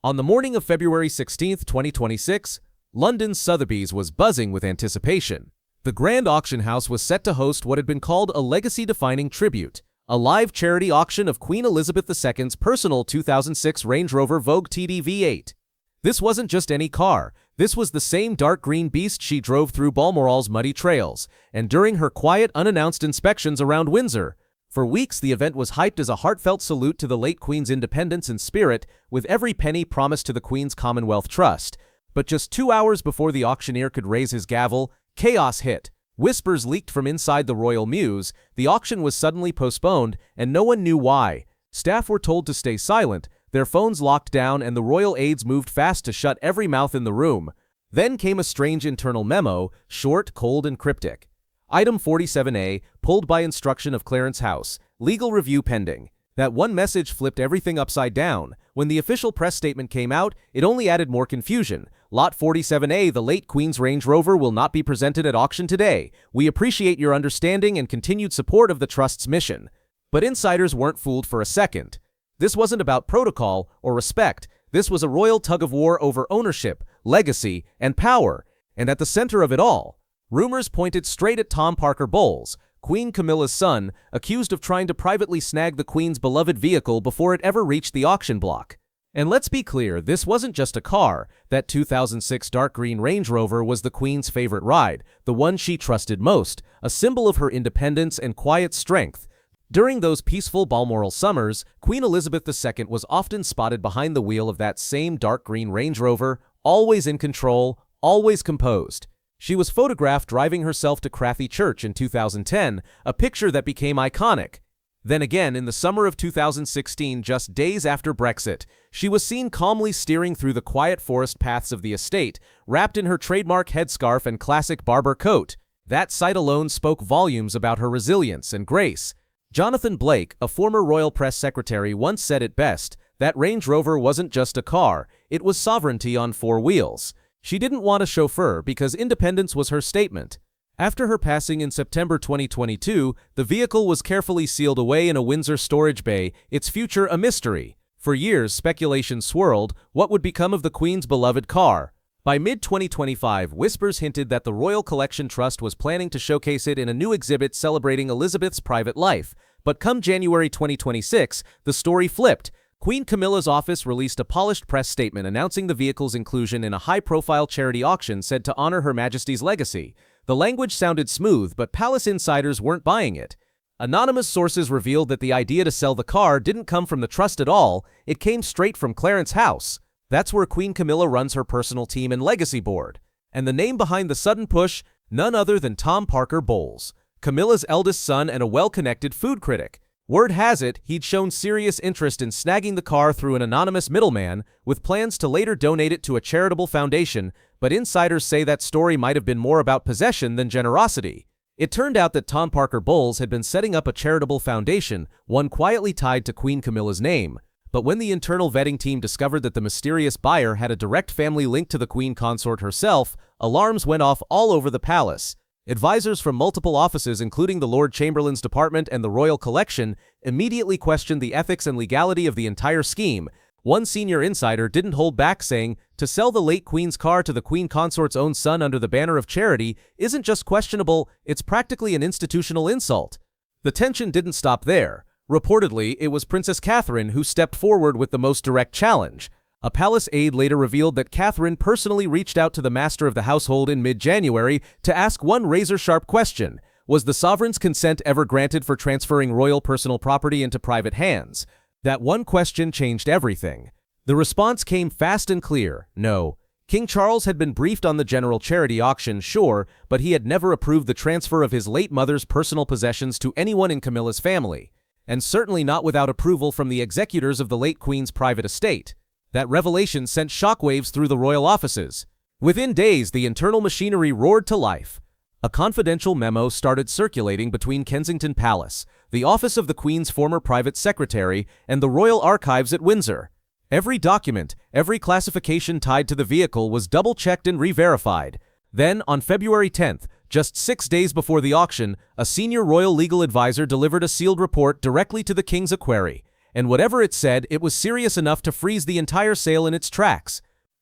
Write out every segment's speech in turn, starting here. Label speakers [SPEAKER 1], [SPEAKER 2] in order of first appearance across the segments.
[SPEAKER 1] On the morning of February 16, 2026, London's Sotheby's was buzzing with anticipation. The grand auction house was set to host what had been called a legacy-defining tribute, a live charity auction of Queen Elizabeth II's personal 2006 Range Rover Vogue TD V8. This wasn't just any car, this was the same dark green beast she drove through Balmoral's muddy trails, and during her quiet, unannounced inspections around Windsor. For weeks, the event was hyped as a heartfelt salute to the late Queen's independence and spirit, with every penny promised to the Queen's Commonwealth Trust. But just 2 hours before the auctioneer could raise his gavel, chaos hit. Whispers leaked from inside the royal mews, the auction was suddenly postponed, and no one knew why. Staff were told to stay silent, their phones locked down, and the royal aides moved fast to shut every mouth in the room. Then came a strange internal memo, short, cold, and cryptic. Item 47A, pulled by instruction of Clarence House, legal review pending. That one message flipped everything upside down. When the official press statement came out, it only added more confusion. Lot 47A, the late Queen's Range Rover, will not be presented at auction today. We appreciate your understanding and continued support of the Trust's mission. But insiders weren't fooled for a second. This wasn't about protocol or respect. This was a royal tug-of-war over ownership, legacy, and power. And at the center of it all, rumors pointed straight at Tom Parker Bowles, Queen Camilla's son, accused of trying to privately snag the Queen's beloved vehicle before it ever reached the auction block. And let's be clear, this wasn't just a car. That 2006 dark green Range Rover was the Queen's favorite ride, the one she trusted most, a symbol of her independence and quiet strength. During those peaceful Balmoral summers, Queen Elizabeth II was often spotted behind the wheel of that same dark green Range Rover, always in control, always composed. She was photographed driving herself to Crathie Church in 2010, a picture that became iconic. Then again, in the summer of 2016, just days after Brexit, she was seen calmly steering through the quiet forest paths of the estate, wrapped in her trademark headscarf and classic Barber coat. That sight alone spoke volumes about her resilience and grace. Jonathan Blake, a former royal press secretary, once said it best, that Range Rover wasn't just a car, it was sovereignty on 4 wheels. She didn't want a chauffeur because independence was her statement. After her passing in September 2022, the vehicle was carefully sealed away in a Windsor storage bay, its future a mystery. For years, speculation swirled, what would become of the Queen's beloved car? By mid-2025, whispers hinted that the Royal Collection Trust was planning to showcase it in a new exhibit celebrating Elizabeth's private life. But come January 2026, the story flipped. Queen Camilla's office released a polished press statement announcing the vehicle's inclusion in a high-profile charity auction said to honor Her Majesty's legacy. The language sounded smooth, but palace insiders weren't buying it. Anonymous sources revealed that the idea to sell the car didn't come from the trust at all, it came straight from Clarence House. That's where Queen Camilla runs her personal team and legacy board. And the name behind the sudden push, none other than Tom Parker Bowles, Camilla's eldest son and a well-connected food critic. Word has it, he'd shown serious interest in snagging the car through an anonymous middleman, with plans to later donate it to a charitable foundation, but insiders say that story might have been more about possession than generosity. It turned out that Tom Parker Bowles had been setting up a charitable foundation, one quietly tied to Queen Camilla's name. But when the internal vetting team discovered that the mysterious buyer had a direct family link to the Queen Consort herself, alarms went off all over the palace. Advisors from multiple offices, including the Lord Chamberlain's Department and the Royal Collection, immediately questioned the ethics and legality of the entire scheme. One senior insider didn't hold back, saying, to sell the late Queen's car to the Queen Consort's own son under the banner of charity isn't just questionable, it's practically an institutional insult. The tension didn't stop there. Reportedly, it was Princess Catherine who stepped forward with the most direct challenge. A palace aide later revealed that Catherine personally reached out to the master of the household in mid-January to ask one razor-sharp question. Was the sovereign's consent ever granted for transferring royal personal property into private hands? That one question changed everything. The response came fast and clear, no. King Charles had been briefed on the general charity auction, sure, but he had never approved the transfer of his late mother's personal possessions to anyone in Camilla's family, and certainly not without approval from the executors of the late Queen's private estate. That revelation sent shockwaves through the royal offices. Within days, the internal machinery roared to life. A confidential memo started circulating between Kensington Palace, the office of the Queen's former private secretary, and the Royal Archives at Windsor. Every document, every classification tied to the vehicle was double-checked and re-verified. Then, on February 10th, just 6 days before the auction, a senior royal legal advisor delivered a sealed report directly to the King's equerry. and whatever it said, it was serious enough to freeze the entire sale in its tracks.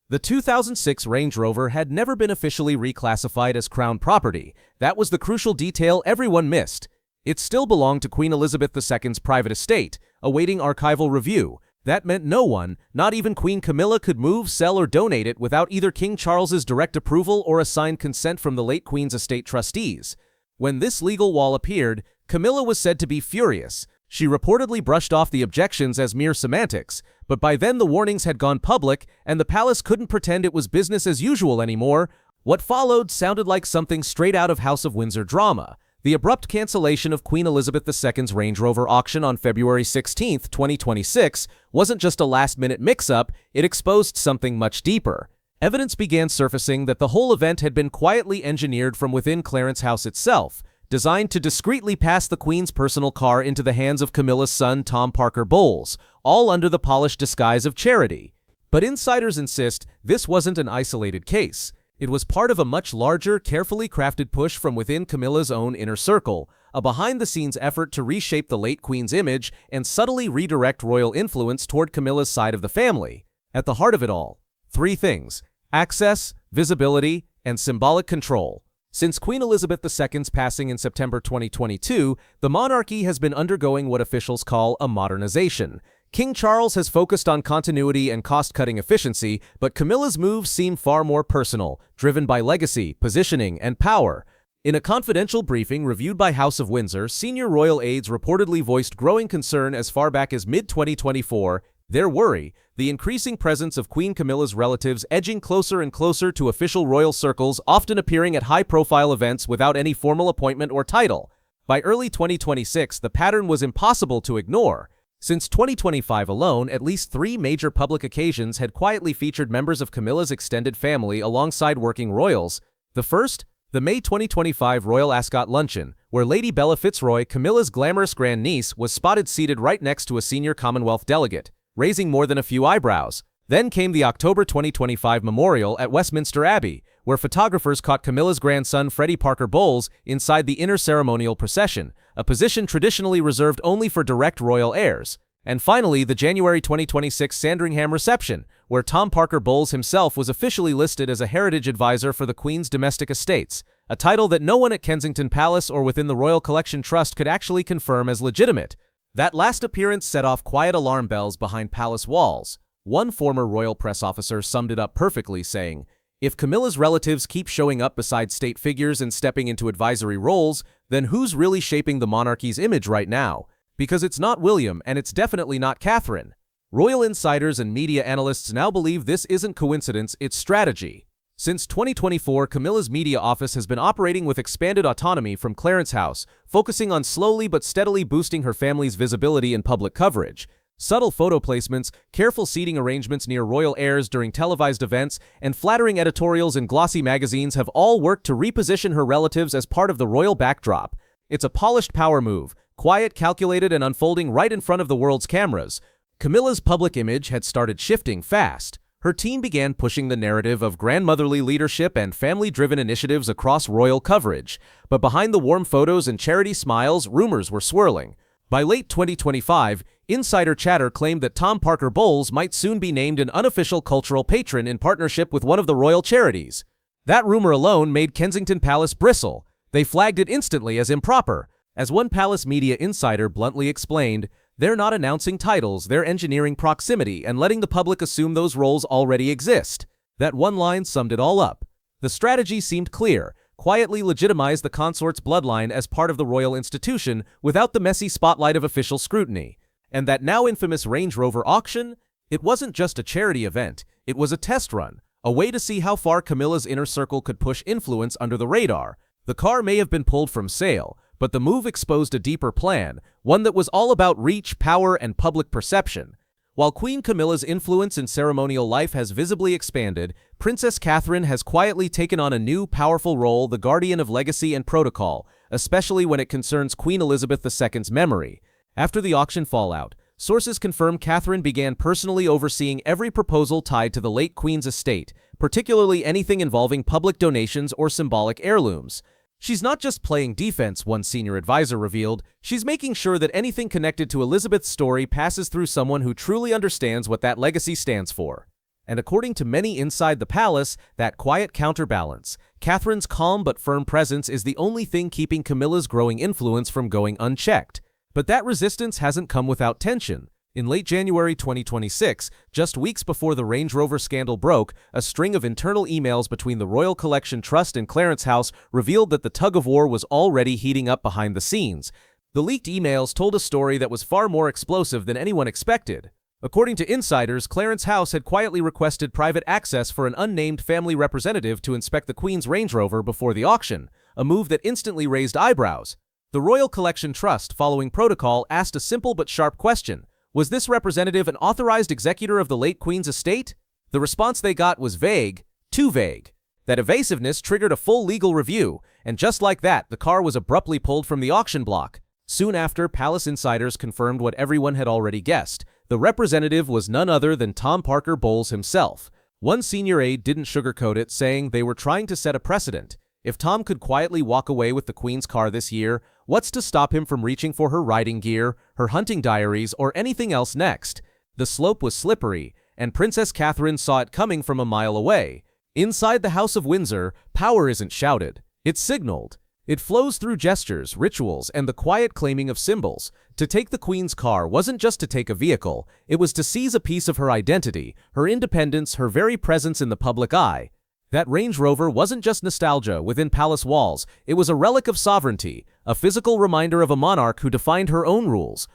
[SPEAKER 1] The 2006 Range Rover had never been officially reclassified as Crown property. That was the crucial detail everyone missed. It still belonged to Queen Elizabeth II's private estate, awaiting archival review. That meant no one, not even Queen Camilla, could move, sell, or donate it without either King Charles's direct approval or a signed consent from the late Queen's estate trustees. When this legal wall appeared, Camilla was said to be furious. She reportedly brushed off the objections as mere semantics, but by then the warnings had gone public, and the palace couldn't pretend it was business as usual anymore. What followed sounded like something straight out of House of Windsor drama. The abrupt cancellation of Queen Elizabeth II's Range Rover auction on February 16, 2026, wasn't just a last-minute mix-up, it exposed something much deeper. Evidence began surfacing that the whole event had been quietly engineered from within Clarence House itself, designed to discreetly pass the Queen's personal car into the hands of Camilla's son Tom Parker Bowles, all under the polished disguise of charity. But insiders insist this wasn't an isolated case. It was part of a much larger, carefully crafted push from within Camilla's own inner circle, a behind-the-scenes effort to reshape the late Queen's image and subtly redirect royal influence toward Camilla's side of the family. At the heart of it all, three things: access, visibility, and symbolic control. Since Queen Elizabeth II's passing in September 2022, the monarchy has been undergoing what officials call a modernization. King Charles has focused on continuity and cost-cutting efficiency, but Camilla's moves seem far more personal, driven by legacy, positioning, and power. In a confidential briefing reviewed by House of Windsor, senior royal aides reportedly voiced growing concern as far back as mid-2024. Their worry: the increasing presence of Queen Camilla's relatives edging closer and closer to official royal circles, often appearing at high-profile events without any formal appointment or title. By early 2026, the pattern was impossible to ignore. Since 2025 alone, at least 3 major public occasions had quietly featured members of Camilla's extended family alongside working royals. The first, the May 2025 Royal Ascot Luncheon, where Lady Bella Fitzroy, Camilla's glamorous grandniece, was spotted seated right next to a senior Commonwealth delegate, raising more than a few eyebrows. Then came the October 2025 memorial at Westminster Abbey, where photographers caught Camilla's grandson Freddie Parker Bowles inside the inner ceremonial procession, a position traditionally reserved only for direct royal heirs. And finally, the January 2026 Sandringham reception, where Tom Parker Bowles himself was officially listed as a heritage advisor for the Queen's domestic estates, a title that no one at Kensington Palace or within the Royal Collection Trust could actually confirm as legitimate. That last appearance set off quiet alarm bells behind palace walls. One former royal press officer summed it up perfectly, saying, "If Camilla's relatives keep showing up beside state figures and stepping into advisory roles, then who's really shaping the monarchy's image right now? Because it's not William, and it's definitely not Catherine." Royal insiders and media analysts now believe this isn't coincidence, it's strategy. Since 2024, Camilla's media office has been operating with expanded autonomy from Clarence House, focusing on slowly but steadily boosting her family's visibility in public coverage. Subtle photo placements, careful seating arrangements near royal heirs during televised events, and flattering editorials in glossy magazines have all worked to reposition her relatives as part of the royal backdrop. It's a polished power move, quiet, calculated, and unfolding right in front of the world's cameras. Camilla's public image had started shifting fast. Her team began pushing the narrative of grandmotherly leadership and family-driven initiatives across royal coverage. But behind the warm photos and charity smiles, rumors were swirling. By late 2025, insider chatter claimed that Tom Parker Bowles might soon be named an unofficial cultural patron in partnership with one of the royal charities. That rumor alone made Kensington Palace bristle. They flagged it instantly as improper. As one palace media insider bluntly explained, "They're not announcing titles, they're engineering proximity and letting the public assume those roles already exist." That one line summed it all up. The strategy seemed clear: quietly legitimize the consort's bloodline as part of the royal institution without the messy spotlight of official scrutiny. And that now infamous Range Rover auction? It wasn't just a charity event, it was a test run, a way to see how far Camilla's inner circle could push influence under the radar. The car may have been pulled from sale, but the move exposed a deeper plan, one that was all about reach, power, and public perception. While Queen Camilla's influence in ceremonial life has visibly expanded, Princess Catherine has quietly taken on a new, powerful role, the guardian of legacy and protocol, especially when it concerns Queen Elizabeth II's memory. After the auction fallout, sources confirm Catherine began personally overseeing every proposal tied to the late Queen's estate, particularly anything involving public donations or symbolic heirlooms. She's not just playing defense, one senior advisor revealed, she's making sure that anything connected to Elizabeth's story passes through someone who truly understands what that legacy stands for. And according to many inside the palace, that quiet counterbalance, Catherine's calm but firm presence, is the only thing keeping Camilla's growing influence from going unchecked. But that resistance hasn't come without tension. In late January 2026, just weeks before the Range Rover scandal broke, a string of internal emails between the Royal Collection Trust and Clarence House revealed that the tug-of-war was already heating up behind the scenes. The leaked emails told a story that was far more explosive than anyone expected. According to insiders, Clarence House had quietly requested private access for an unnamed family representative to inspect the Queen's Range Rover before the auction, a move that instantly raised eyebrows. The Royal Collection Trust, following protocol, asked a simple but sharp question. Was this representative an authorized executor of the late Queen's estate? The response they got was vague, too vague. That evasiveness triggered a full legal review, and just like that, the car was abruptly pulled from the auction block. Soon after, palace insiders confirmed what everyone had already guessed. The representative was none other than Tom Parker Bowles himself. One senior aide didn't sugarcoat it, saying they were trying to set a precedent. If Tom could quietly walk away with the Queen's car this year, what's to stop him from reaching for her riding gear, her hunting diaries, or anything else next? The slope was slippery, and Princess Catherine saw it coming from a mile away. Inside the House of Windsor, power isn't shouted. It's signaled. It flows through gestures, rituals, and the quiet claiming of symbols. To take the Queen's car wasn't just to take a vehicle, it was to seize a piece of her identity, her independence, her very presence in the public eye. That Range Rover wasn't just nostalgia within palace walls, it was a relic of sovereignty, a physical reminder of a monarch who defined her own rules.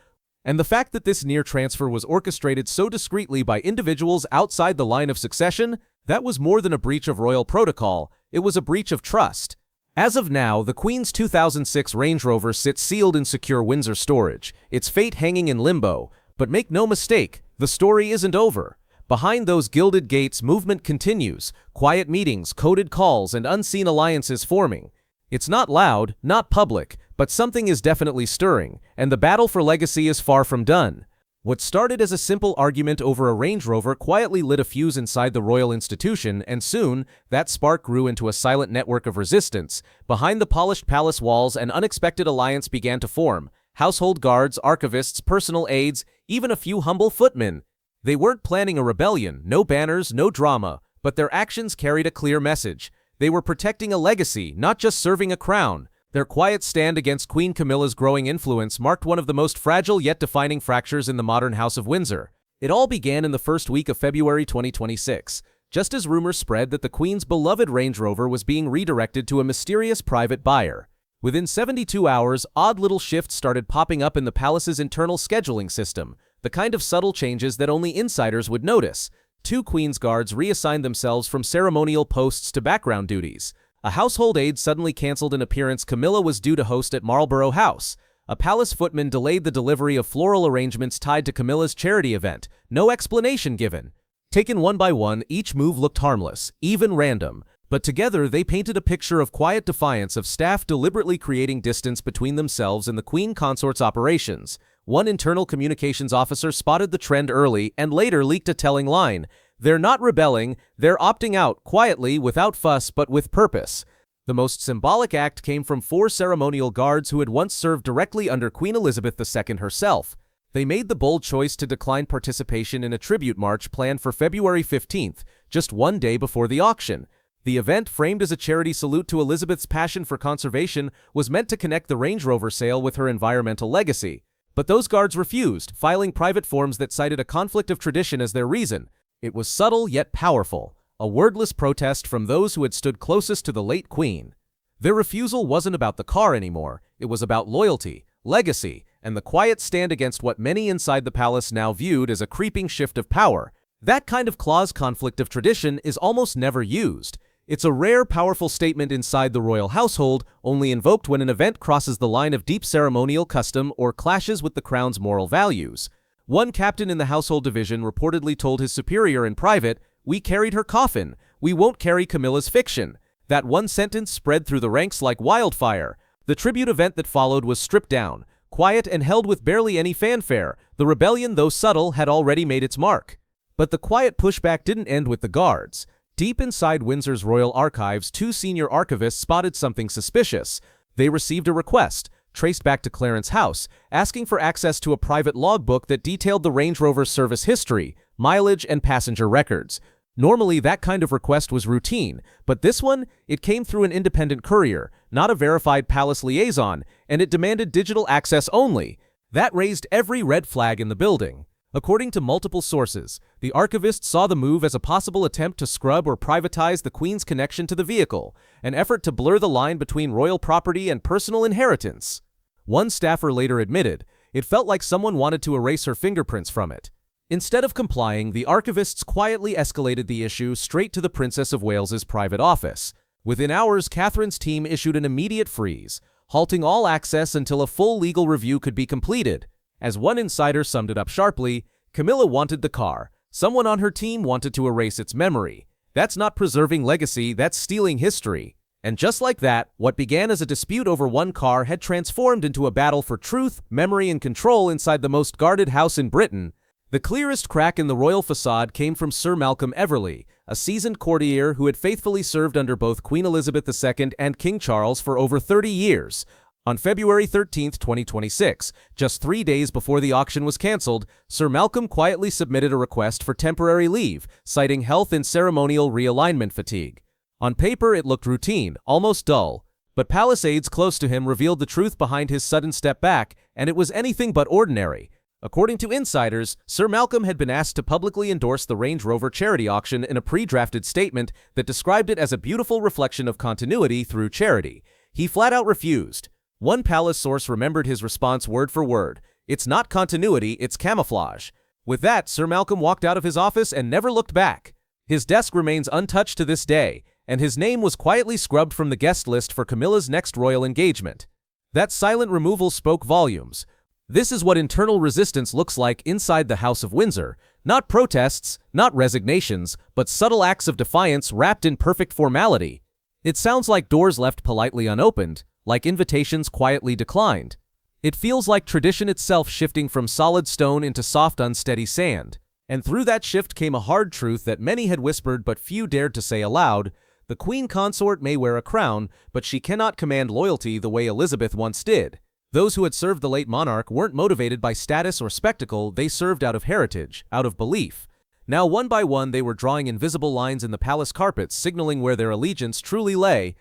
[SPEAKER 1] And the fact that this near transfer was orchestrated so discreetly by individuals outside the line of succession, that was more than a breach of royal protocol, it was a breach of trust. As of now, the Queen's 2006 Range Rover sits sealed in secure Windsor storage, its fate hanging in limbo. But make no mistake, the story isn't over. Behind those gilded gates, movement continues, quiet meetings, coded calls, and unseen alliances forming. It's not loud, not public, but something is definitely stirring, and the battle for legacy is far from done. What started as a simple argument over a Range Rover quietly lit a fuse inside the royal institution, and soon, that spark grew into a silent network of resistance. Behind the polished palace walls, an unexpected alliance began to form. Household guards, archivists, personal aides, even a few humble footmen. They weren't planning a rebellion, no banners, no drama, but their actions carried a clear message. They were protecting a legacy, not just serving a crown. Their quiet stand against Queen Camilla's growing influence marked one of the most fragile yet defining fractures in the modern House of Windsor. It all began in the first week of February 2026, just as rumors spread that the Queen's beloved Range Rover was being redirected to a mysterious private buyer. Within 72 hours, odd little shifts started popping up in the palace's internal scheduling system, the kind of subtle changes that only insiders would notice. 2 Queen's guards reassigned themselves from ceremonial posts to background duties. A household aide suddenly canceled an appearance Camilla was due to host at Marlborough House. A palace footman delayed the delivery of floral arrangements tied to Camilla's charity event. No explanation given. Taken one by one, each move looked harmless, even random. But together, they painted a picture of quiet defiance, of staff deliberately creating distance between themselves and the Queen Consort's operations. One internal communications officer spotted the trend early and later leaked a telling line. They're not rebelling, they're opting out, quietly, without fuss, but with purpose. The most symbolic act came from 4 ceremonial guards who had once served directly under Queen Elizabeth II herself. They made the bold choice to decline participation in a tribute march planned for February 15th, just one day before the auction. The event, framed as a charity salute to Elizabeth's passion for conservation, was meant to connect the Range Rover sale with her environmental legacy. But those guards refused, filing private forms that cited a conflict of tradition as their reason. It was subtle yet powerful, a wordless protest from those who had stood closest to the late Queen. Their refusal wasn't about the car anymore, it was about loyalty, legacy, and the quiet stand against what many inside the palace now viewed as a creeping shift of power. That kind of clause conflict of tradition is almost never used. It's a rare, powerful statement inside the royal household, only invoked when an event crosses the line of deep ceremonial custom or clashes with the crown's moral values. One captain in the household division reportedly told his superior in private, "We carried her coffin. We won't carry Camilla's fiction." That one sentence spread through the ranks like wildfire. The tribute event that followed was stripped down, quiet and held with barely any fanfare. The rebellion, though subtle, had already made its mark. But the quiet pushback didn't end with the guards. Deep inside Windsor's royal archives, two senior archivists spotted something suspicious. They received a request, traced back to Clarence's house, asking for access to a private logbook that detailed the Range Rover's service history, mileage, and passenger records. Normally, that kind of request was routine, but this one, it came through an independent courier, not a verified palace liaison, and it demanded digital access only. That raised every red flag in the building. According to multiple sources, the archivist saw the move as a possible attempt to scrub or privatize the Queen's connection to the vehicle, an effort to blur the line between royal property and personal inheritance. One staffer later admitted, it felt like someone wanted to erase her fingerprints from it. Instead of complying, the archivists quietly escalated the issue straight to the Princess of Wales's private office. Within hours, Catherine's team issued an immediate freeze, halting all access until a full legal review could be completed. As one insider summed it up sharply, Camilla wanted the car. Someone on her team wanted to erase its memory. That's not preserving legacy, that's stealing history. And just like that, what began as a dispute over one car had transformed into a battle for truth, memory, and control inside the most guarded house in Britain. The clearest crack in the royal facade came from Sir Malcolm Everley, a seasoned courtier who had faithfully served under both Queen Elizabeth II and King Charles for over 30 years. On February 13, 2026, just 3 days before the auction was cancelled, Sir Malcolm quietly submitted a request for temporary leave, citing health and ceremonial realignment fatigue. On paper, it looked routine, almost dull, but palace aides close to him revealed the truth behind his sudden step back, and it was anything but ordinary. According to insiders, Sir Malcolm had been asked to publicly endorse the Range Rover charity auction in a pre-drafted statement that described it as a beautiful reflection of continuity through charity. He flat out refused. One palace source remembered his response word for word. "It's not continuity, it's camouflage." With that, Sir Malcolm walked out of his office and never looked back. His desk remains untouched to this day, and his name was quietly scrubbed from the guest list for Camilla's next royal engagement. That silent removal spoke volumes. This is what internal resistance looks like inside the House of Windsor. Not protests, not resignations, but subtle acts of defiance wrapped in perfect formality. It sounds like doors left politely unopened, like invitations quietly declined. It feels like tradition itself shifting from solid stone into soft, unsteady sand. And through that shift came a hard truth that many had whispered but few dared to say aloud. The Queen Consort may wear a crown, but she cannot command loyalty the way Elizabeth once did. Those who had served the late monarch weren't motivated by status or spectacle, they served out of heritage, out of belief. Now one by one they were drawing invisible lines in the palace carpets, signaling where their allegiance truly lay.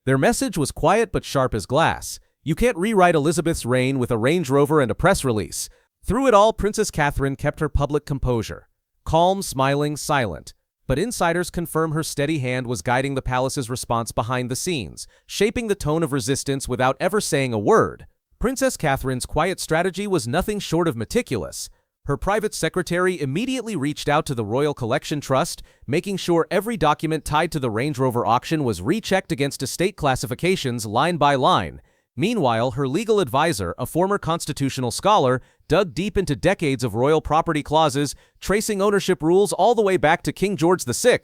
[SPEAKER 1] Their message was quiet but sharp as glass. You can't rewrite Elizabeth's reign with a Range Rover and a press release. Through it all, Princess Catherine kept her public composure. Calm, smiling, silent. But insiders confirm her steady hand was guiding the palace's response behind the scenes, shaping the tone of resistance without ever saying a word. Princess Catherine's quiet strategy was nothing short of meticulous. Her private secretary immediately reached out to the Royal Collection Trust, making sure every document tied to the Range Rover auction was rechecked against estate classifications line by line. Meanwhile, her legal advisor, a former constitutional scholar, dug deep into decades of royal property clauses, tracing ownership rules all the way back to King George VI.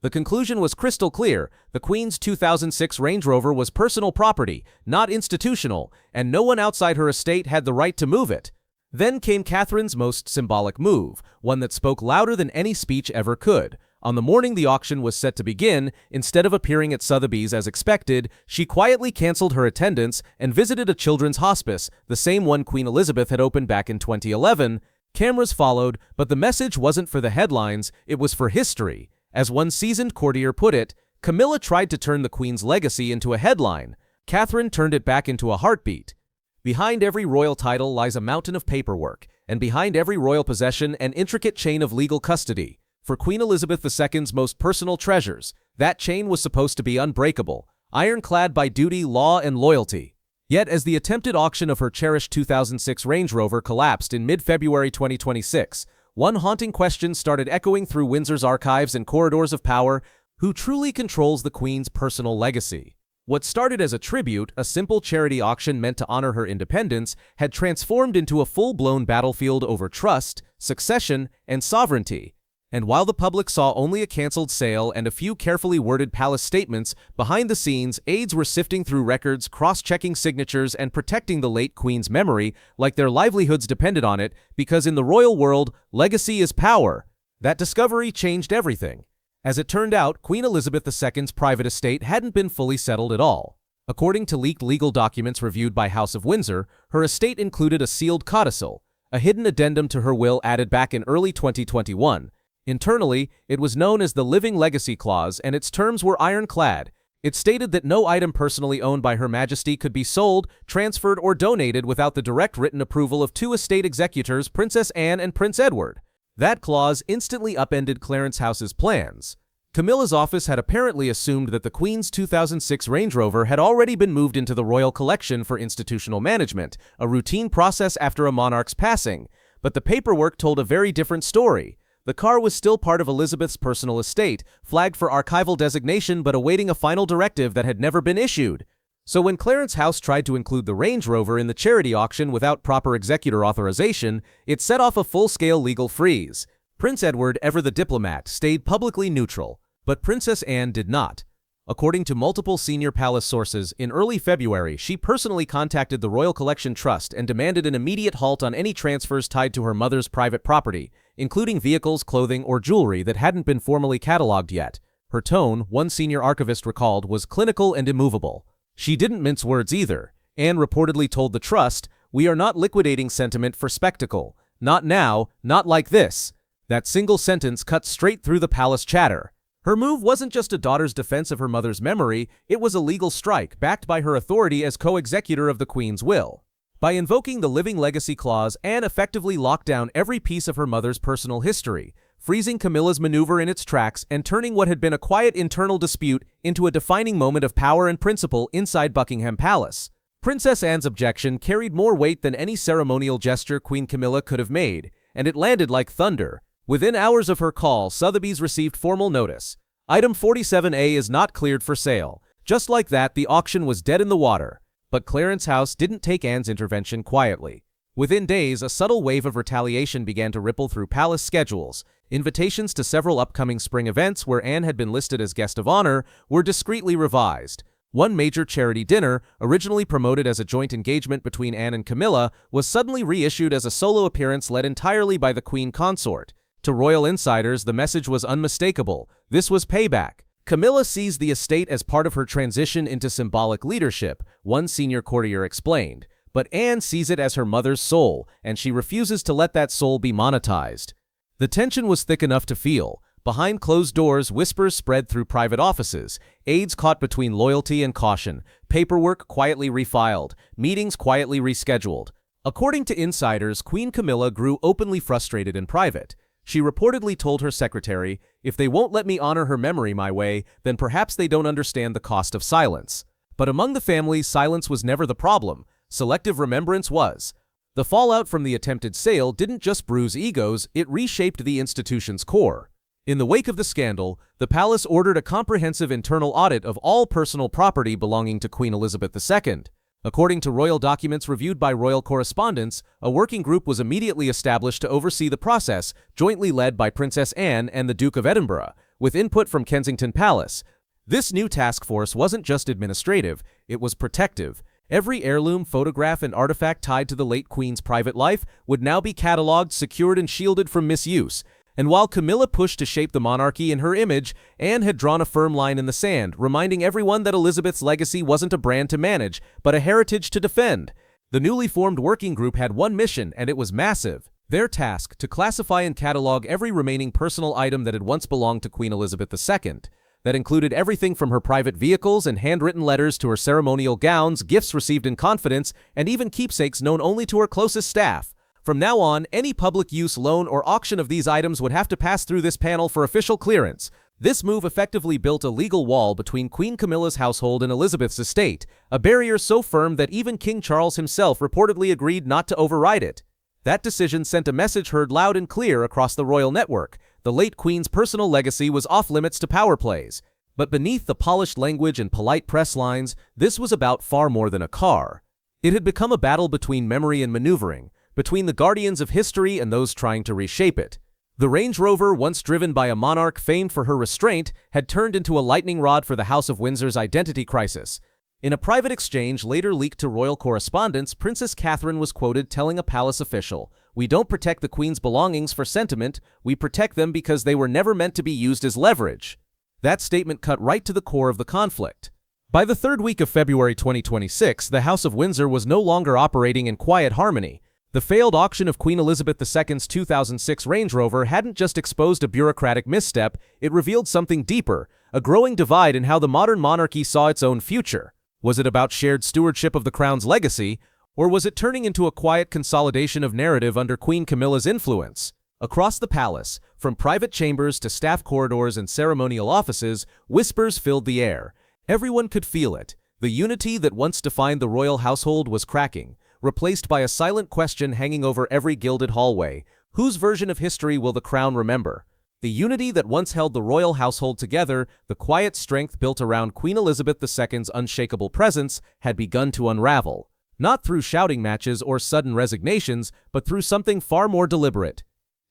[SPEAKER 1] The conclusion was crystal clear. The Queen's 2006 Range Rover was personal property, not institutional, and no one outside her estate had the right to move it. Then came Catherine's most symbolic move, one that spoke louder than any speech ever could. On the morning the auction was set to begin, instead of appearing at Sotheby's as expected, she quietly canceled her attendance and visited a children's hospice, the same one Queen Elizabeth had opened back in 2011. Cameras followed, but the message wasn't for the headlines, it was for history. As one seasoned courtier put it, Camilla tried to turn the Queen's legacy into a headline. Catherine turned it back into a heartbeat. Behind every royal title lies a mountain of paperwork, and behind every royal possession an intricate chain of legal custody. For Queen Elizabeth II's most personal treasures, that chain was supposed to be unbreakable, ironclad by duty, law, and loyalty. Yet as the attempted auction of her cherished 2006 Range Rover collapsed in mid-February 2026, one haunting question started echoing through Windsor's archives and corridors of power: who truly controls the Queen's personal legacy? What started as a tribute, a simple charity auction meant to honor her independence, had transformed into a full-blown battlefield over trust, succession, and sovereignty. And while the public saw only a cancelled sale and a few carefully worded palace statements, behind the scenes, aides were sifting through records, cross-checking signatures, and protecting the late Queen's memory like their livelihoods depended on it, because in the royal world, legacy is power. That discovery changed everything. As it turned out, Queen Elizabeth II's private estate hadn't been fully settled at all. According to leaked legal documents reviewed by House of Windsor, her estate included a sealed codicil, a hidden addendum to her will added back in early 2021. Internally, it was known as the Living Legacy Clause, and its terms were ironclad. It stated that no item personally owned by Her Majesty could be sold, transferred, or donated without the direct written approval of two estate executors, Princess Anne and Prince Edward. That clause instantly upended Clarence House's plans. Camilla's office had apparently assumed that the Queen's 2006 Range Rover had already been moved into the royal collection for institutional management, a routine process after a monarch's passing. But the paperwork told a very different story. The car was still part of Elizabeth's personal estate, flagged for archival designation but awaiting a final directive that had never been issued. So when Clarence House tried to include the Range Rover in the charity auction without proper executor authorization, it set off a full-scale legal freeze. Prince Edward, ever the diplomat, stayed publicly neutral, but Princess Anne did not. According to multiple senior palace sources, in early February, she personally contacted the Royal Collection Trust and demanded an immediate halt on any transfers tied to her mother's private property, including vehicles, clothing, or jewelry that hadn't been formally catalogued yet. Her tone, one senior archivist recalled, was clinical and immovable. She didn't mince words either. Anne reportedly told the trust, "We are not liquidating sentiment for spectacle. Not now, not like this." That single sentence cut straight through the palace chatter. Her move wasn't just a daughter's defense of her mother's memory, it was a legal strike backed by her authority as co-executor of the Queen's will. By invoking the Living Legacy Clause, Anne effectively locked down every piece of her mother's personal history, freezing Camilla's maneuver in its tracks and turning what had been a quiet internal dispute into a defining moment of power and principle inside Buckingham Palace. Princess Anne's objection carried more weight than any ceremonial gesture Queen Camilla could have made, and it landed like thunder. Within hours of her call, Sotheby's received formal notice. Item 47A is not cleared for sale. Just like that, the auction was dead in the water. But Clarence House didn't take Anne's intervention quietly. Within days, a subtle wave of retaliation began to ripple through palace schedules. Invitations to several upcoming spring events where Anne had been listed as guest of honor were discreetly revised. One major charity dinner, originally promoted as a joint engagement between Anne and Camilla, was suddenly reissued as a solo appearance led entirely by the Queen consort. To royal insiders, the message was unmistakable. This was payback. Camilla sees the estate as part of her transition into symbolic leadership, one senior courtier explained. But Anne sees it as her mother's soul, and she refuses to let that soul be monetized. The tension was thick enough to feel. Behind closed doors, whispers spread through private offices, aides caught between loyalty and caution, paperwork quietly refiled, meetings quietly rescheduled. According to insiders, Queen Camilla grew openly frustrated in private. She reportedly told her secretary, "If they won't let me honor her memory my way, then perhaps they don't understand the cost of silence." But among the family, silence was never the problem. Selective remembrance was. The fallout from the attempted sale didn't just bruise egos, it reshaped the institution's core. In the wake of the scandal, the palace ordered a comprehensive internal audit of all personal property belonging to Queen Elizabeth II. According to royal documents reviewed by royal correspondents, a working group was immediately established to oversee the process, jointly led by Princess Anne and the Duke of Edinburgh, with input from Kensington Palace. This new task force wasn't just administrative, it was protective. Every heirloom, photograph, and artifact tied to the late Queen's private life would now be catalogued, secured, and shielded from misuse. And while Camilla pushed to shape the monarchy in her image, Anne had drawn a firm line in the sand, reminding everyone that Elizabeth's legacy wasn't a brand to manage, but a heritage to defend. The newly formed working group had one mission, and it was massive. Their task, to classify and catalog every remaining personal item that had once belonged to Queen Elizabeth II. That included everything from her private vehicles and handwritten letters to her ceremonial gowns, gifts received in confidence, and even keepsakes known only to her closest staff. From now on, any public use, loan, or auction of these items would have to pass through this panel for official clearance. This move effectively built a legal wall between Queen Camilla's household and Elizabeth's estate, a barrier so firm that even King Charles himself reportedly agreed not to override it. That decision sent a message heard loud and clear across the royal network. The late Queen's personal legacy was off limits to power plays. But beneath the polished language and polite press lines, this was about far more than a car. It had become a battle between memory and maneuvering, between the guardians of history and those trying to reshape it. The Range Rover, once driven by a monarch famed for her restraint, had turned into a lightning rod for the House of Windsor's identity crisis. In a private exchange later leaked to royal correspondents, Princess Catherine was quoted telling a palace official, We don't protect the Queen's belongings for sentiment, we protect them because they were never meant to be used as leverage. That statement cut right to the core of the conflict. By the third week of February 2026, the House of Windsor was no longer operating in quiet harmony. The failed auction of Queen Elizabeth II's 2006 Range Rover hadn't just exposed a bureaucratic misstep, it revealed something deeper, a growing divide in how the modern monarchy saw its own future. Was it about shared stewardship of the crown's legacy, or was it turning into a quiet consolidation of narrative under Queen Camilla's influence? Across the palace, from private chambers to staff corridors and ceremonial offices, whispers filled the air. Everyone could feel it. The unity that once defined the royal household was cracking, replaced by a silent question hanging over every gilded hallway. Whose version of history will the crown remember? The unity that once held the royal household together, the quiet strength built around Queen Elizabeth II's unshakable presence, had begun to unravel. Not through shouting matches or sudden resignations, but through something far more deliberate.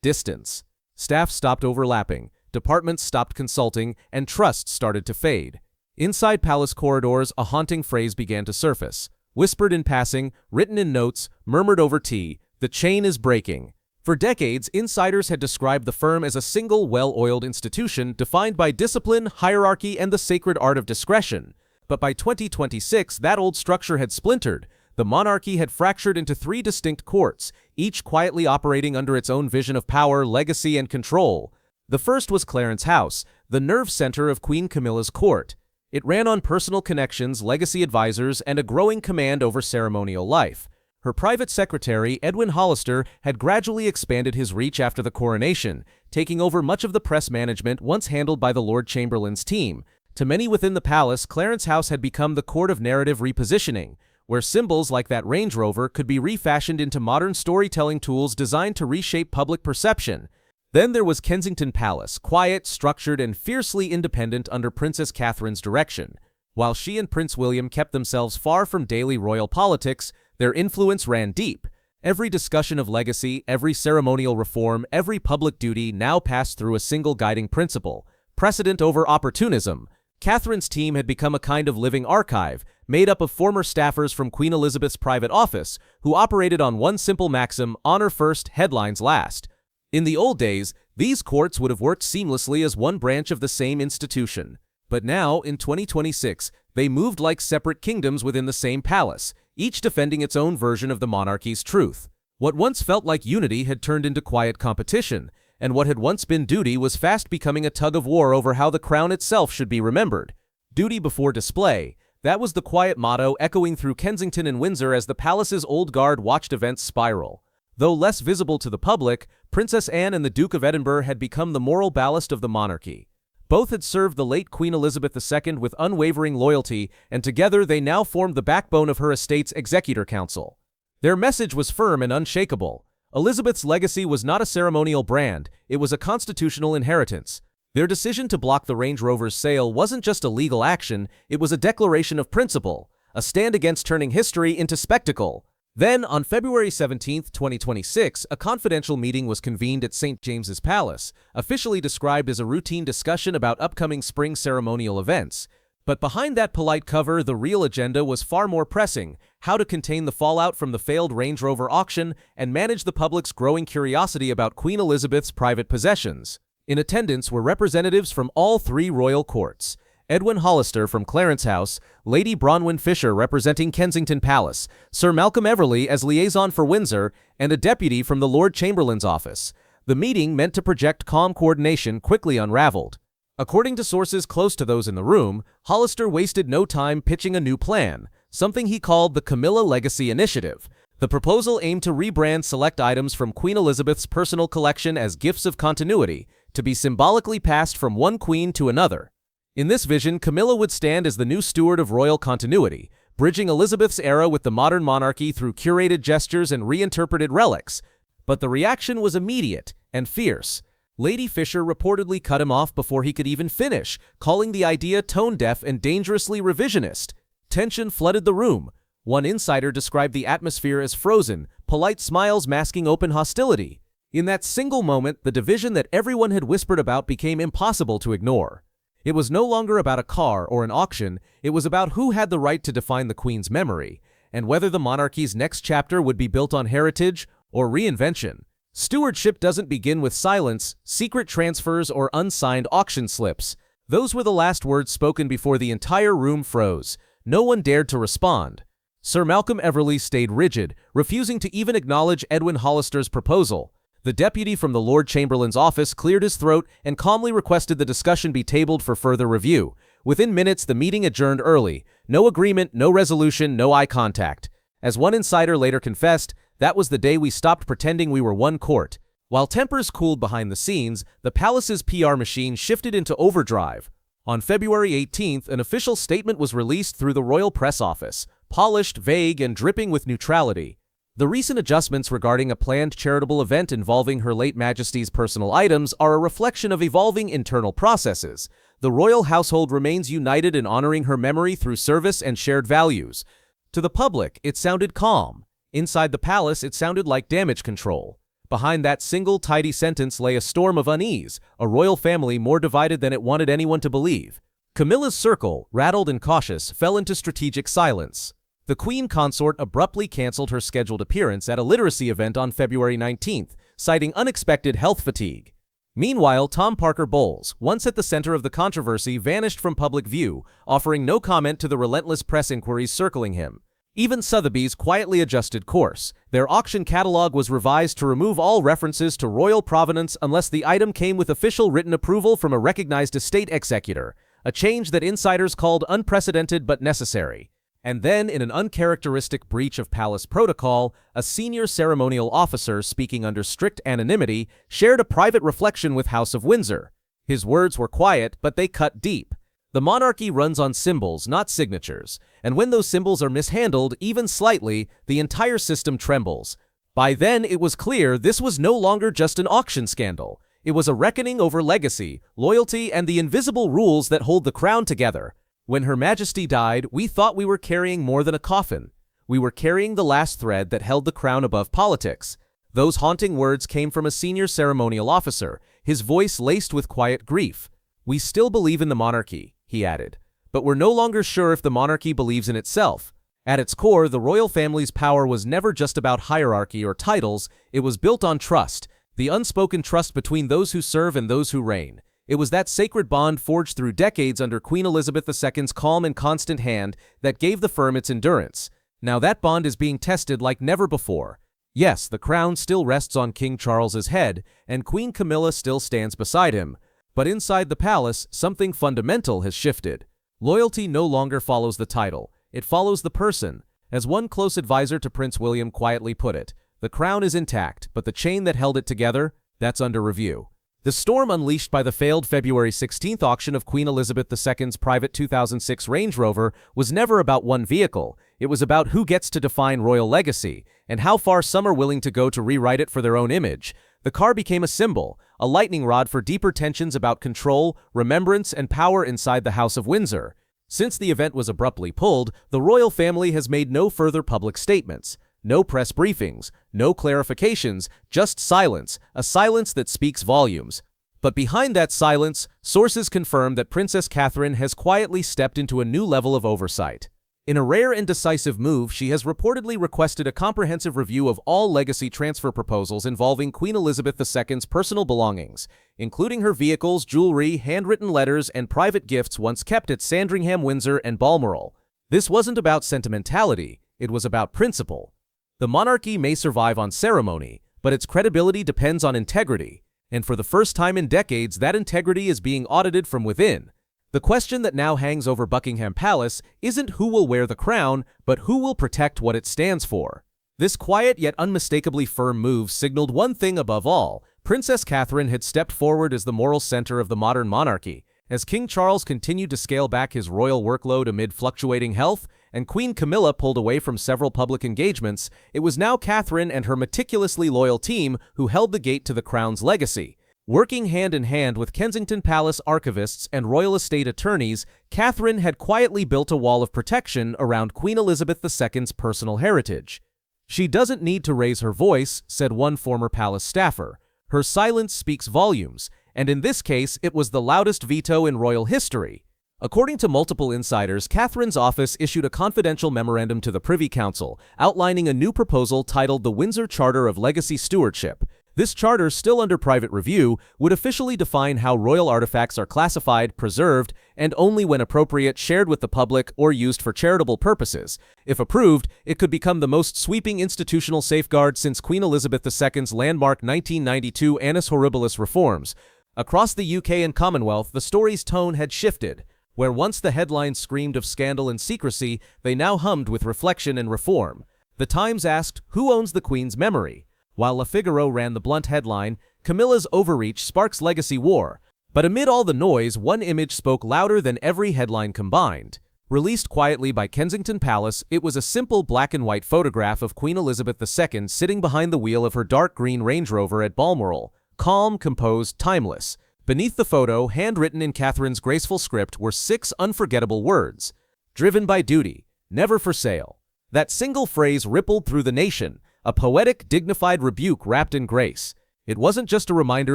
[SPEAKER 1] Distance. Staff stopped overlapping, departments stopped consulting, and trust started to fade. Inside palace corridors, a haunting phrase began to surface. Whispered in passing, written in notes, murmured over tea, the chain is breaking. For decades, insiders had described the firm as a single, well-oiled institution defined by discipline, hierarchy, and the sacred art of discretion. But by 2026, that old structure had splintered. The monarchy had fractured into three distinct courts, each quietly operating under its own vision of power, legacy, and control. The first was Clarence House, the nerve center of Queen Camilla's court. It ran on personal connections, legacy advisors, and a growing command over ceremonial life. Her private secretary, Edwin Hollister, had gradually expanded his reach after the coronation, taking over much of the press management once handled by the Lord Chamberlain's team. To many within the palace, Clarence House had become the court of narrative repositioning, where symbols like that Range Rover could be refashioned into modern storytelling tools designed to reshape public perception. Then there was Kensington Palace, quiet, structured, and fiercely independent under Princess Catherine's direction. While she and Prince William kept themselves far from daily royal politics, their influence ran deep. Every discussion of legacy, every ceremonial reform, every public duty now passed through a single guiding principle: precedent over opportunism. Catherine's team had become a kind of living archive, made up of former staffers from Queen Elizabeth's private office, who operated on one simple maxim: honor first, headlines last. In the old days, these courts would have worked seamlessly as one branch of the same institution. But now, in 2026, they moved like separate kingdoms within the same palace, each defending its own version of the monarchy's truth. What once felt like unity had turned into quiet competition, and what had once been duty was fast becoming a tug-of-war over how the crown itself should be remembered. Duty before display. That was the quiet motto echoing through Kensington and Windsor as the palace's old guard watched events spiral. Though less visible to the public, Princess Anne and the Duke of Edinburgh had become the moral ballast of the monarchy. Both had served the late Queen Elizabeth II with unwavering loyalty, and together they now formed the backbone of her estate's Executor Council. Their message was firm and unshakable. Elizabeth's legacy was not a ceremonial brand, it was a constitutional inheritance. Their decision to block the Range Rover's sale wasn't just a legal action, it was a declaration of principle, a stand against turning history into spectacle. Then, on February 17, 2026, a confidential meeting was convened at St. James's Palace, officially described as a routine discussion about upcoming spring ceremonial events. But behind that polite cover, the real agenda was far more pressing: how to contain the fallout from the failed Range Rover auction and manage the public's growing curiosity about Queen Elizabeth's private possessions. In attendance were representatives from all three royal courts: Edwin Hollister from Clarence House, Lady Bronwyn Fisher representing Kensington Palace, Sir Malcolm Everley as liaison for Windsor, and a deputy from the Lord Chamberlain's office. The meeting, meant to project calm coordination, quickly unraveled. According to sources close to those in the room, Hollister wasted no time pitching a new plan, something he called the Camilla Legacy Initiative. The proposal aimed to rebrand select items from Queen Elizabeth's personal collection as gifts of continuity, to be symbolically passed from one queen to another. In this vision, Camilla would stand as the new steward of royal continuity, bridging Elizabeth's era with the modern monarchy through curated gestures and reinterpreted relics. But the reaction was immediate and fierce. Lady Fisher reportedly cut him off before he could even finish, calling the idea tone-deaf and dangerously revisionist. Tension flooded the room. One insider described the atmosphere as frozen, polite smiles masking open hostility. In that single moment, the division that everyone had whispered about became impossible to ignore. It was no longer about a car or an auction, it was about who had the right to define the Queen's memory, and whether the monarchy's next chapter would be built on heritage or reinvention. Stewardship doesn't begin with silence, secret transfers, or unsigned auction slips. Those were the last words spoken before the entire room froze. No one dared to respond. Sir Malcolm Everleigh stayed rigid, refusing to even acknowledge Edwin Hollister's proposal. The deputy from the Lord Chamberlain's office cleared his throat and calmly requested the discussion be tabled for further review. Within minutes, the meeting adjourned early. No agreement, no resolution, no eye contact. As one insider later confessed, that was the day we stopped pretending we were one court. While tempers cooled behind the scenes, the palace's PR machine shifted into overdrive. On February 18th, an official statement was released through the Royal Press Office, polished, vague, and dripping with neutrality. The recent adjustments regarding a planned charitable event involving Her late Majesty's personal items are a reflection of evolving internal processes. The royal household remains united in honoring her memory through service and shared values. To the public, it sounded calm. Inside the palace, it sounded like damage control. Behind that single, tidy sentence lay a storm of unease, a royal family more divided than it wanted anyone to believe. Camilla's circle, rattled and cautious, fell into strategic silence. The Queen Consort abruptly canceled her scheduled appearance at a literacy event on February 19th, citing unexpected health fatigue. Meanwhile, Tom Parker Bowles, once at the center of the controversy, vanished from public view, offering no comment to the relentless press inquiries circling him. Even Sotheby's quietly adjusted course. Their auction catalog was revised to remove all references to royal provenance unless the item came with official written approval from a recognized estate executor, a change that insiders called unprecedented but necessary. And then, in an uncharacteristic breach of palace protocol, a senior ceremonial officer speaking under strict anonymity shared a private reflection with House of Windsor. His words were quiet, but they cut deep. The monarchy runs on symbols, not signatures, and when those symbols are mishandled, even slightly, the entire system trembles. By then, it was clear this was no longer just an auction scandal. It was a reckoning over legacy, loyalty, and the invisible rules that hold the crown together. When Her Majesty died, we thought we were carrying more than a coffin. We were carrying the last thread that held the crown above politics. Those haunting words came from a senior ceremonial officer, his voice laced with quiet grief. "We still believe in the monarchy," he added, "but we're no longer sure if the monarchy believes in itself." At its core, the royal family's power was never just about hierarchy or titles. It was built on trust, the unspoken trust between those who serve and those who reign. It was that sacred bond forged through decades under Queen Elizabeth II's calm and constant hand that gave the firm its endurance. Now that bond is being tested like never before. Yes, the crown still rests on King Charles's head, and Queen Camilla still stands beside him. But inside the palace, something fundamental has shifted. Loyalty no longer follows the title. It follows the person. As one close advisor to Prince William quietly put it, the crown is intact, but the chain that held it together, that's under review. The storm unleashed by the failed February 16th auction of Queen Elizabeth II's private 2006 Range Rover was never about one vehicle. It was about who gets to define royal legacy, and how far some are willing to go to rewrite it for their own image. The car became a symbol, a lightning rod for deeper tensions about control, remembrance, and power inside the House of Windsor. Since the event was abruptly pulled, the royal family has made no further public statements. No press briefings, no clarifications, just silence, a silence that speaks volumes. But behind that silence, sources confirm that Princess Catherine has quietly stepped into a new level of oversight. In a rare and decisive move, she has reportedly requested a comprehensive review of all legacy transfer proposals involving Queen Elizabeth II's personal belongings, including her vehicles, jewelry, handwritten letters, and private gifts once kept at Sandringham, Windsor, and Balmoral. This wasn't about sentimentality, it was about principle. The monarchy may survive on ceremony, but its credibility depends on integrity, and for the first time in decades, that integrity is being audited from within. The question that now hangs over Buckingham Palace isn't who will wear the crown, but who will protect what it stands for. This quiet yet unmistakably firm move signaled one thing above all: Princess Catherine had stepped forward as the moral center of the modern monarchy. As King Charles continued to scale back his royal workload amid fluctuating health, and Queen Camilla pulled away from several public engagements, it was now Catherine and her meticulously loyal team who held the gate to the crown's legacy. Working hand in hand with Kensington Palace archivists and royal estate attorneys, Catherine had quietly built a wall of protection around Queen Elizabeth II's personal heritage. "She doesn't need to raise her voice," said one former palace staffer. "Her silence speaks volumes, and in this case, it was the loudest veto in royal history." According to multiple insiders, Catherine's office issued a confidential memorandum to the Privy Council, outlining a new proposal titled the Windsor Charter of Legacy Stewardship. This charter, still under private review, would officially define how royal artifacts are classified, preserved, and only when appropriate shared with the public or used for charitable purposes. If approved, it could become the most sweeping institutional safeguard since Queen Elizabeth II's landmark 1992 Annus Horribilis reforms. Across the UK and Commonwealth, the story's tone had shifted. Where once the headlines screamed of scandal and secrecy, they now hummed with reflection and reform. The Times asked, "Who owns the Queen's memory?" While Le Figaro ran the blunt headline, "Camilla's overreach sparks legacy war." But amid all the noise, one image spoke louder than every headline combined. Released quietly by Kensington Palace, it was a simple black and white photograph of Queen Elizabeth II sitting behind the wheel of her dark green Range Rover at Balmoral, calm, composed, timeless. Beneath the photo, handwritten in Catherine's graceful script, were 6 unforgettable words. "Driven by duty, never for sale." That single phrase rippled through the nation, a poetic, dignified rebuke wrapped in grace. It wasn't just a reminder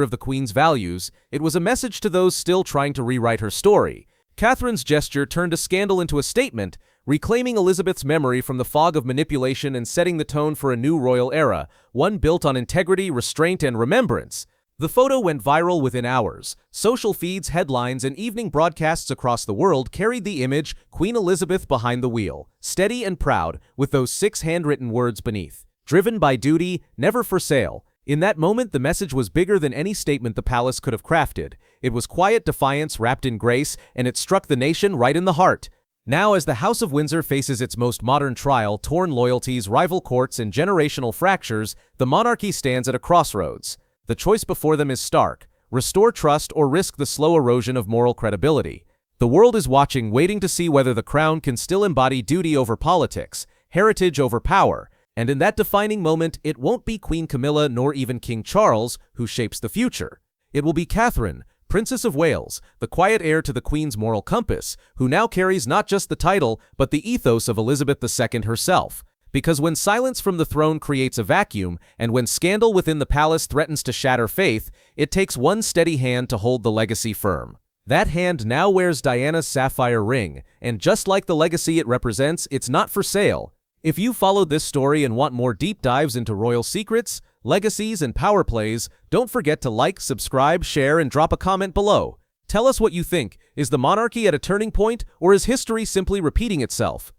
[SPEAKER 1] of the Queen's values, it was a message to those still trying to rewrite her story. Catherine's gesture turned a scandal into a statement, reclaiming Elizabeth's memory from the fog of manipulation and setting the tone for a new royal era, one built on integrity, restraint, and remembrance. The photo went viral within hours. Social feeds, headlines, and evening broadcasts across the world carried the image, Queen Elizabeth behind the wheel, steady and proud, with those 6 handwritten words beneath. "Driven by duty, never for sale." In that moment, the message was bigger than any statement the palace could have crafted. It was quiet defiance wrapped in grace, and it struck the nation right in the heart. Now, as the House of Windsor faces its most modern trial, torn loyalties, rival courts, and generational fractures, the monarchy stands at a crossroads. The choice before them is stark: restore trust or risk the slow erosion of moral credibility. The world is watching, waiting to see whether the crown can still embody duty over politics, heritage over power. And in that defining moment, it won't be Queen Camilla nor even King Charles who shapes the future. It will be Catherine, Princess of Wales, the quiet heir to the Queen's moral compass, who now carries not just the title, but the ethos of Elizabeth II herself. Because when silence from the throne creates a vacuum, and when scandal within the palace threatens to shatter faith, it takes one steady hand to hold the legacy firm. That hand now wears Diana's sapphire ring, and just like the legacy it represents, it's not for sale. If you followed this story and want more deep dives into royal secrets, legacies, and power plays, don't forget to like, subscribe, share, and drop a comment below. Tell us what you think. Is the monarchy at a turning point, or is history simply repeating itself?